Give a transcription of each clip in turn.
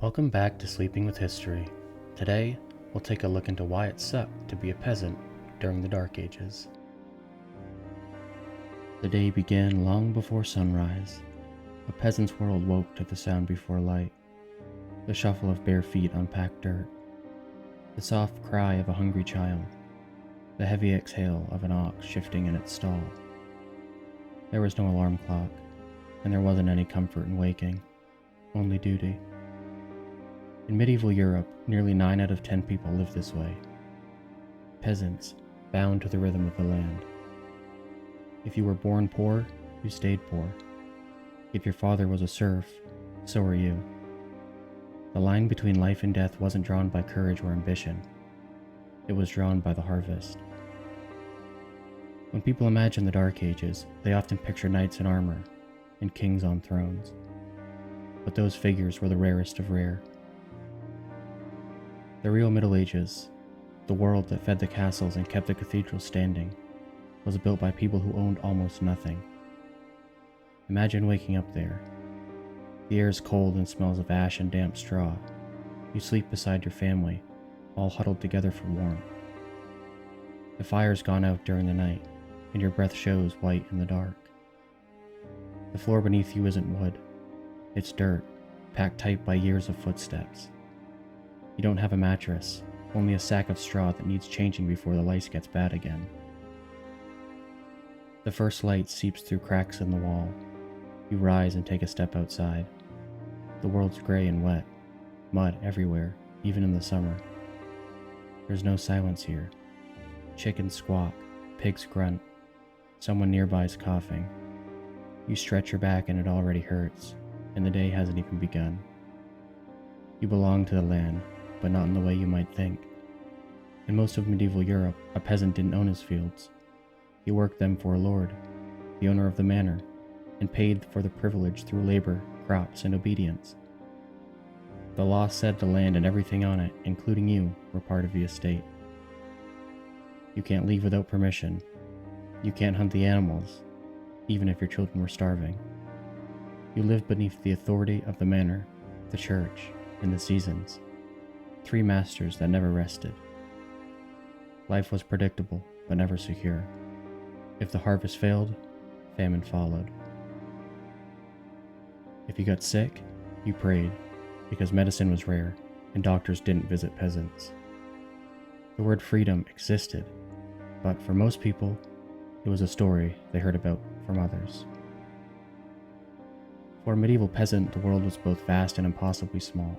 Welcome back to Sleeping with History. Today, we'll take a look into why it sucked to be a peasant during the Dark Ages. The day began long before sunrise. A peasant's world woke to the sound before light, the shuffle of bare feet on packed dirt, the soft cry of a hungry child, the heavy exhale of an ox shifting in its stall. There was no alarm clock, and there wasn't any comfort in waking, only duty. In medieval Europe, nearly 9 out of 10 people lived this way. Peasants, bound to the rhythm of the land. If you were born poor, you stayed poor. If your father was a serf, so were you. The line between life and death wasn't drawn by courage or ambition. It was drawn by the harvest. When people imagine the Dark Ages, they often picture knights in armor and kings on thrones. But those figures were the rarest of rare. The real Middle Ages, the world that fed the castles and kept the cathedrals standing, was built by people who owned almost nothing. Imagine waking up there. The air is cold and smells of ash and damp straw. You sleep beside your family, all huddled together for warmth. The fire's gone out during the night, and your breath shows white in the dark. The floor beneath you isn't wood. It's dirt, packed tight by years of footsteps. You don't have a mattress, only a sack of straw that needs changing before the lice gets bad again. The first light seeps through cracks in the wall. You rise and take a step outside. The world's gray and wet, mud everywhere, even in the summer. There's no silence here. Chickens squawk, pigs grunt. Someone nearby is coughing. You stretch your back and it already hurts, and the day hasn't even begun. You belong to the land, but not in the way you might think. In most of medieval Europe, a peasant didn't own his fields. He worked them for a lord, the owner of the manor, and paid for the privilege through labor, crops, and obedience. The law said the land and everything on it, including you, were part of the estate. You can't leave without permission. You can't hunt the animals, even if your children were starving. You lived beneath the authority of the manor, the church, and the seasons. 3 masters that never rested. Life was predictable, but never secure. If the harvest failed, famine followed. If you got sick, you prayed, because medicine was rare, and doctors didn't visit peasants. The word freedom existed, but for most people, it was a story they heard about from others. For a medieval peasant, the world was both vast and impossibly small.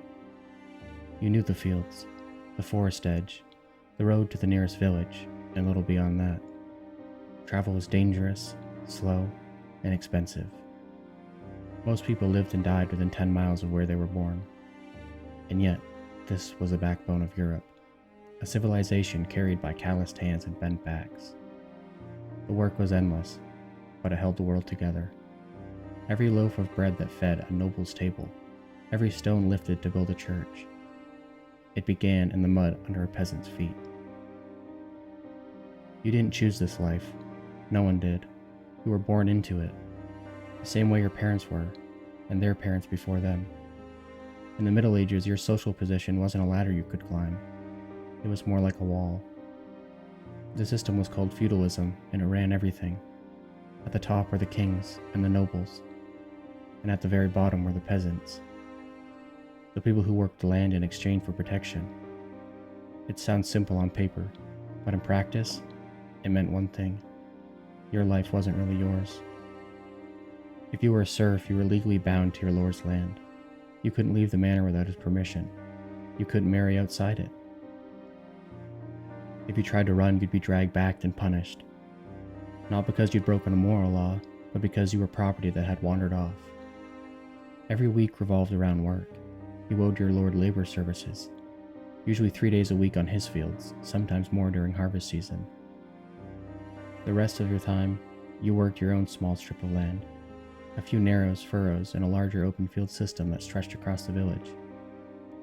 You knew the fields, the forest edge, the road to the nearest village, and little beyond that. Travel was dangerous, slow, and expensive. Most people lived and died within 10 miles of where they were born. And yet, this was the backbone of Europe, a civilization carried by calloused hands and bent backs. The work was endless, but it held the world together. Every loaf of bread that fed a noble's table, every stone lifted to build a church. It began in the mud under a peasant's feet. You didn't choose this life. No one did. You were born into it, the same way your parents were, and their parents before them. In the Middle Ages, your social position wasn't a ladder you could climb. It was more like a wall. The system was called feudalism, and it ran everything. At the top were the kings and the nobles, and at the very bottom were the peasants, the people who worked the land in exchange for protection. It sounds simple on paper, but in practice, it meant one thing. Your life wasn't really yours. If you were a serf, you were legally bound to your lord's land. You couldn't leave the manor without his permission. You couldn't marry outside it. If you tried to run, you'd be dragged back and punished. Not because you'd broken a moral law, but because you were property that had wandered off. Every week revolved around work. You owed your lord labor services, usually 3 days a week on his fields, sometimes more during harvest season. The rest of your time, you worked your own small strip of land, a few narrows, furrows, and a larger open field system that stretched across the village.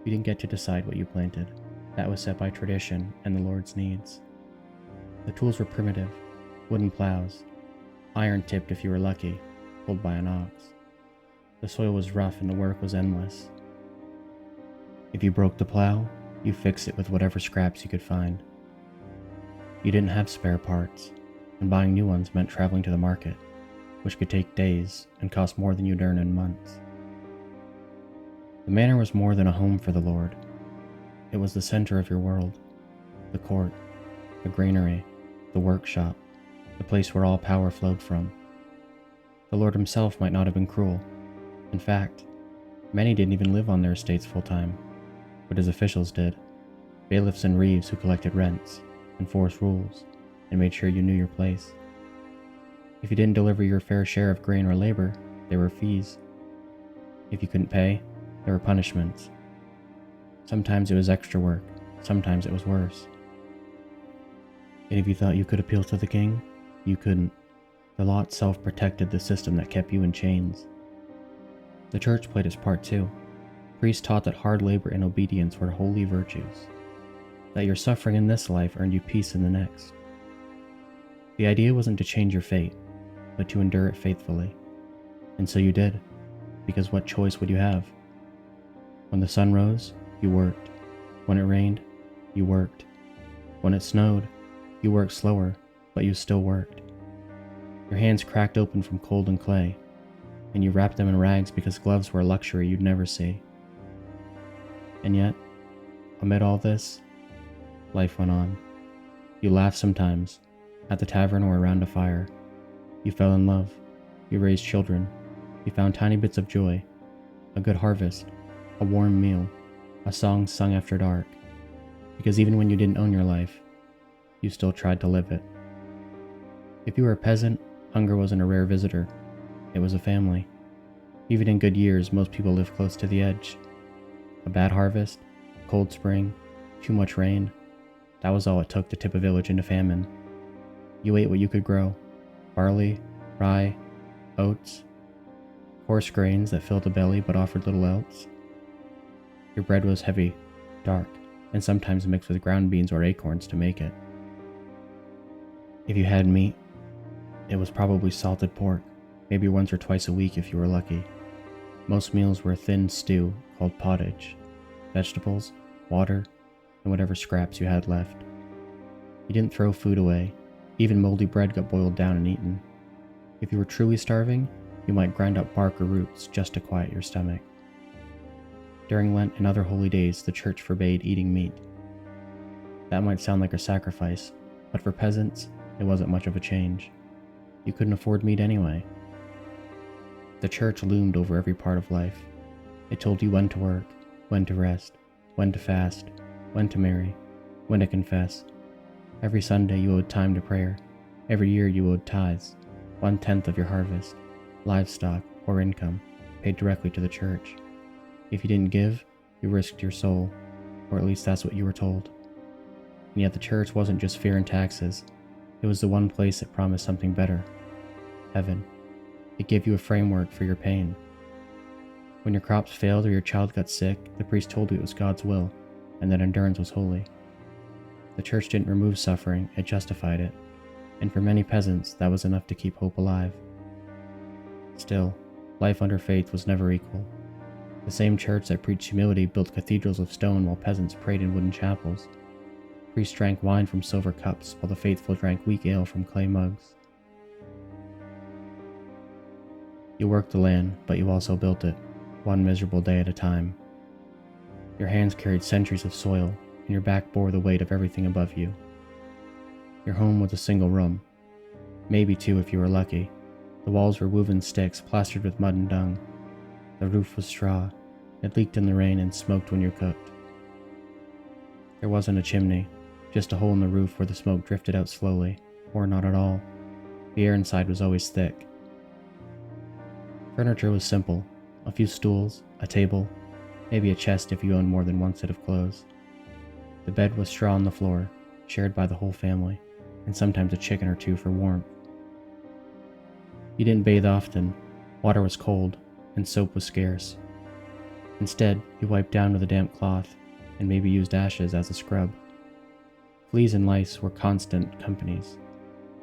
You didn't get to decide what you planted. That was set by tradition and the Lord's needs. The tools were primitive, wooden plows, iron-tipped if you were lucky, pulled by an ox. The soil was rough and the work was endless. If you broke the plow, you fixed it with whatever scraps you could find. You didn't have spare parts, and buying new ones meant traveling to the market, which could take days and cost more than you'd earn in months. The manor was more than a home for the Lord. It was the center of your world, the court, the granary, the workshop, the place where all power flowed from. The Lord himself might not have been cruel. In fact, many didn't even live on their estates full-time, but his officials did, bailiffs and reeves who collected rents, enforced rules, and made sure you knew your place. If you didn't deliver your fair share of grain or labor, there were fees. If you couldn't pay, there were punishments. Sometimes it was extra work, sometimes it was worse. And if you thought you could appeal to the king, you couldn't. The law itself protected the system that kept you in chains. The church played its part too. Priests taught that hard labor and obedience were holy virtues, that your suffering in this life earned you peace in the next. The idea wasn't to change your fate, but to endure it faithfully. And so you did, because what choice would you have? When the sun rose, you worked. When it rained, you worked. When it snowed, you worked slower, but you still worked. Your hands cracked open from cold and clay, and you wrapped them in rags because gloves were a luxury you'd never see. And yet, amid all this, life went on. You laughed sometimes, at the tavern or around a fire. You fell in love. You raised children. You found tiny bits of joy, a good harvest, a warm meal, a song sung after dark. Because even when you didn't own your life, you still tried to live it. If you were a peasant, hunger wasn't a rare visitor. It was a family. Even in good years, most people lived close to the edge. A bad harvest, cold spring, too much rain, that was all it took to tip a village into famine. You ate what you could grow: barley, rye, oats, coarse grains that filled the belly but offered little else. Your bread was heavy, dark, and sometimes mixed with ground beans or acorns to make it. If you had meat, it was probably salted pork, maybe once or twice a week if you were lucky. Most meals were a thin stew called pottage, vegetables, water, and whatever scraps you had left. You didn't throw food away. Even moldy bread got boiled down and eaten. If you were truly starving, you might grind up bark or roots just to quiet your stomach. During Lent and other holy days, the church forbade eating meat. That might sound like a sacrifice, but for peasants, it wasn't much of a change. You couldn't afford meat anyway. The church loomed over every part of life. It told you when to work, when to rest, when to fast, when to marry, when to confess. Every Sunday you owed time to prayer. Every year you owed tithes, 1/10 of your harvest, livestock, or income, paid directly to the church. If you didn't give, you risked your soul, or at least that's what you were told. And yet the church wasn't just fear and taxes. It was the one place that promised something better: heaven. It gave you a framework for your pain. When your crops failed or your child got sick, the priest told you it was God's will, and that endurance was holy. The church didn't remove suffering, it justified it, and for many peasants that was enough to keep hope alive. Still, life under faith was never equal. The same church that preached humility built cathedrals of stone while peasants prayed in wooden chapels. Priests drank wine from silver cups while the faithful drank weak ale from clay mugs. You worked the land, but you also built it, one miserable day at a time. Your hands carried centuries of soil, and your back bore the weight of everything above you. Your home was a single room, maybe two if you were lucky. The walls were woven sticks plastered with mud and dung. The roof was straw. It leaked in the rain and smoked when you cooked. There wasn't a chimney, just a hole in the roof where the smoke drifted out slowly, or not at all. The air inside was always thick. Furniture was simple: a few stools, a table, maybe a chest if you owned more than one set of clothes. The bed was straw on the floor, shared by the whole family, and sometimes a chicken or two for warmth. You didn't bathe often. Water was cold, and soap was scarce. Instead, you wiped down with a damp cloth, and maybe used ashes as a scrub. Fleas and lice were constant companies.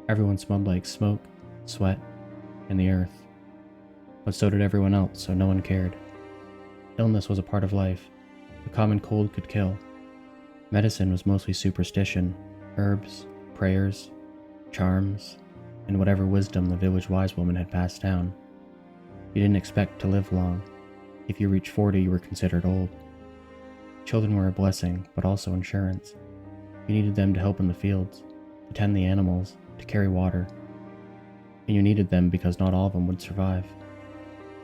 Everyone smelled like smoke, sweat, and the earth. But so did everyone else, so no one cared. Illness was a part of life. The common cold could kill. Medicine was mostly superstition, herbs, prayers, charms, and whatever wisdom the village wise woman had passed down. You didn't expect to live long. If you reached 40, you were considered old. Children were a blessing, but also insurance. You needed them to help in the fields, to tend the animals, to carry water. And you needed them because not all of them would survive.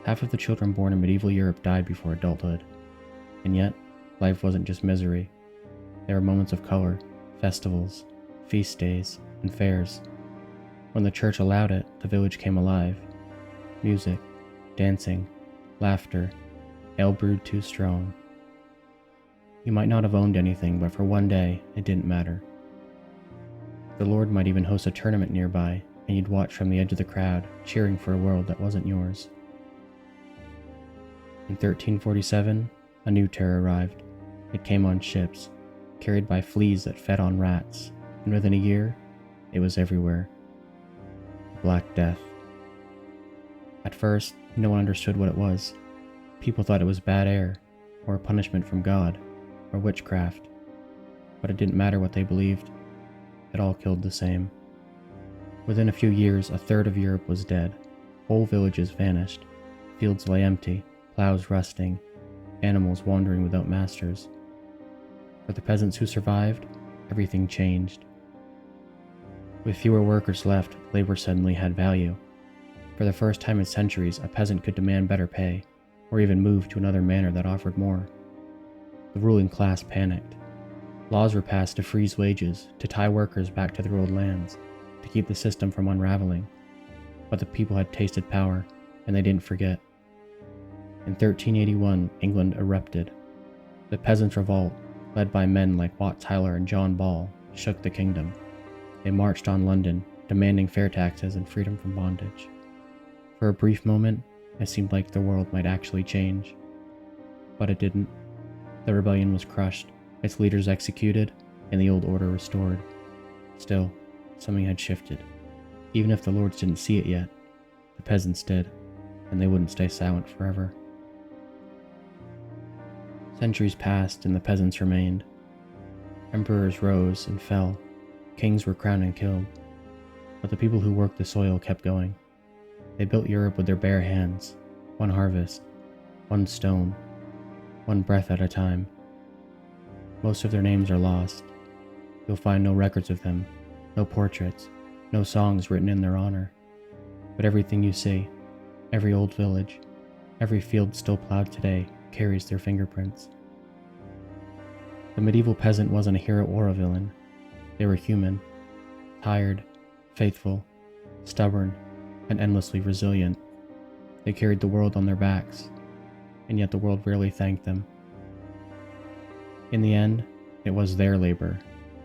Half of the children born in medieval Europe died before adulthood. And yet, life wasn't just misery. There were moments of color, festivals, feast days, and fairs. When the church allowed it, the village came alive. Music, dancing, laughter, ale brewed too strong. You might not have owned anything, but for one day, it didn't matter. The Lord might even host a tournament nearby, and you'd watch from the edge of the crowd, cheering for a world that wasn't yours. In 1347, a new terror arrived. It came on ships, carried by fleas that fed on rats, and within a year, it was everywhere. Black Death. At first, no one understood what it was. People thought it was bad air, or a punishment from God, or witchcraft. But it didn't matter what they believed. It all killed the same. Within a few years, a third of Europe was dead. Whole villages vanished. Fields lay empty, plows rusting, animals wandering without masters. For the peasants who survived, everything changed. With fewer workers left, labor suddenly had value. For the first time in centuries, a peasant could demand better pay, or even move to another manor that offered more. The ruling class panicked. Laws were passed to freeze wages, to tie workers back to their old lands, to keep the system from unraveling. But the people had tasted power, and they didn't forget. In 1381, England erupted. The Peasants' Revolt, led by men like Wat Tyler and John Ball, shook the kingdom. They marched on London, demanding fair taxes and freedom from bondage. For a brief moment, it seemed like the world might actually change. But it didn't. The rebellion was crushed, its leaders executed, and the old order restored. Still, something had shifted. Even if the lords didn't see it yet, the peasants did, and they wouldn't stay silent forever. Centuries passed and the peasants remained. Emperors rose and fell, kings were crowned and killed, but the people who worked the soil kept going. They built Europe with their bare hands, one harvest, one stone, one breath at a time. Most of their names are lost. You'll find no records of them, no portraits, no songs written in their honor. But everything you see, every old village, every field still plowed today, carries their fingerprints. The medieval peasant wasn't a hero or a villain. They were human, tired, faithful, stubborn, and endlessly resilient. They carried the world on their backs, and yet the world rarely thanked them. In the end, it was their labor,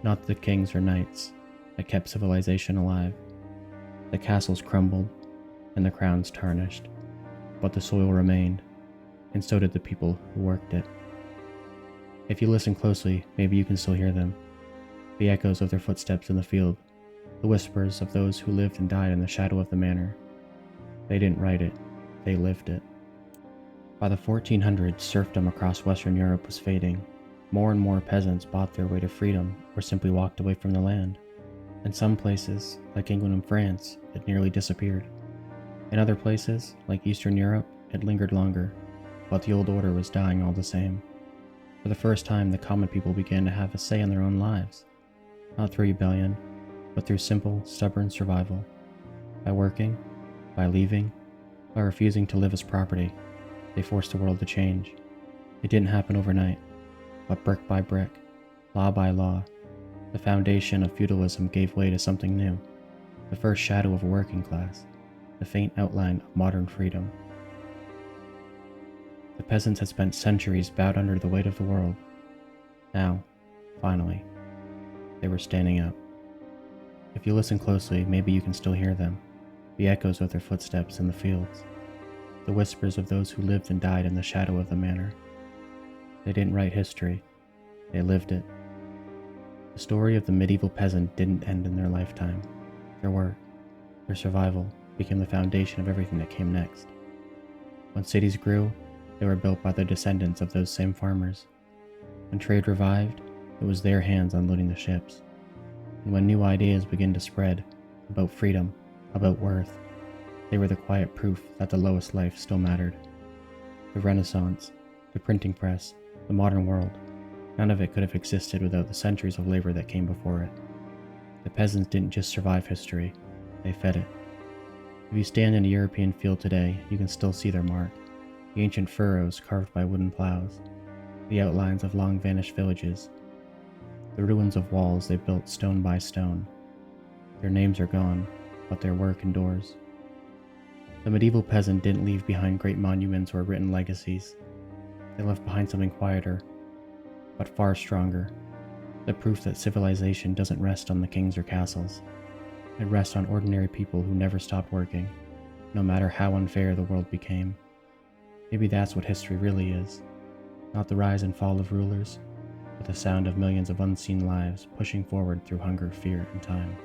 not the kings or knights, that kept civilization alive. The castles crumbled, and the crowns tarnished, but the soil remained, and so did the people who worked it. If you listen closely, maybe you can still hear them. The echoes of their footsteps in the field, the whispers of those who lived and died in the shadow of the manor. They didn't write it, they lived it. By the 1400s, serfdom across Western Europe was fading. More and more peasants bought their way to freedom or simply walked away from the land. In some places, like England and France, it nearly disappeared. In other places, like Eastern Europe, it lingered longer, but the old order was dying all the same. For the first time, the common people began to have a say in their own lives, not through rebellion, but through simple, stubborn survival. By working, by leaving, by refusing to live as property, they forced the world to change. It didn't happen overnight, but brick by brick, law by law, the foundation of feudalism gave way to something new, the first shadow of a working class, the faint outline of modern freedom. The peasants had spent centuries bowed under the weight of the world. Now, finally, they were standing up. If you listen closely, maybe you can still hear them, the echoes of their footsteps in the fields, the whispers of those who lived and died in the shadow of the manor. They didn't write history, they lived it. The story of the medieval peasant didn't end in their lifetime. Their work, their survival, became the foundation of everything that came next. When cities grew, they were built by the descendants of those same farmers. When trade revived, it was their hands unloading the ships. And when new ideas began to spread about freedom, about worth, they were the quiet proof that the lowest life still mattered. The Renaissance, the printing press, the modern world, none of it could have existed without the centuries of labor that came before it. The peasants didn't just survive history, they fed it. If you stand in a European field today, you can still see their mark. The ancient furrows carved by wooden plows, the outlines of long-vanished villages, the ruins of walls they built stone by stone. Their names are gone, but their work endures. The medieval peasant didn't leave behind great monuments or written legacies. They left behind something quieter, but far stronger. The proof that civilization doesn't rest on the kings or castles. It rests on ordinary people who never stopped working, no matter how unfair the world became. Maybe that's what history really is. Not the rise and fall of rulers, but the sound of millions of unseen lives pushing forward through hunger, fear, and time.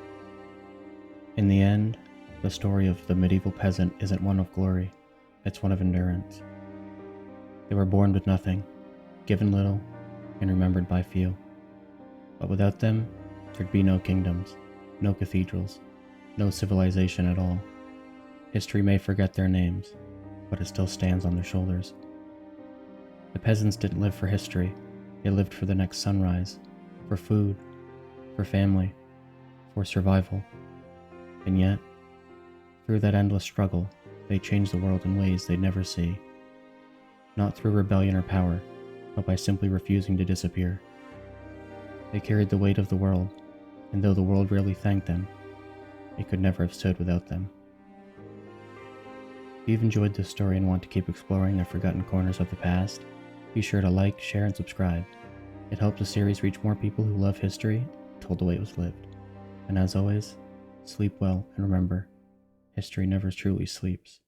In the end, the story of the medieval peasant isn't one of glory, it's one of endurance. They were born with nothing, given little, and remembered by few. But without them, there'd be no kingdoms, no cathedrals, no civilization at all. History may forget their names, but it still stands on their shoulders. The peasants didn't live for history, they lived for the next sunrise, for food, for family, for survival. And yet, through that endless struggle, they changed the world in ways they'd never see. Not through rebellion or power, but by simply refusing to disappear. They carried the weight of the world, and though the world rarely thanked them, it could never have stood without them. If you've enjoyed this story and want to keep exploring the forgotten corners of the past, be sure to like, share, and subscribe. It helps the series reach more people who love history told the way it was lived. And as always, sleep well and remember, history never truly sleeps.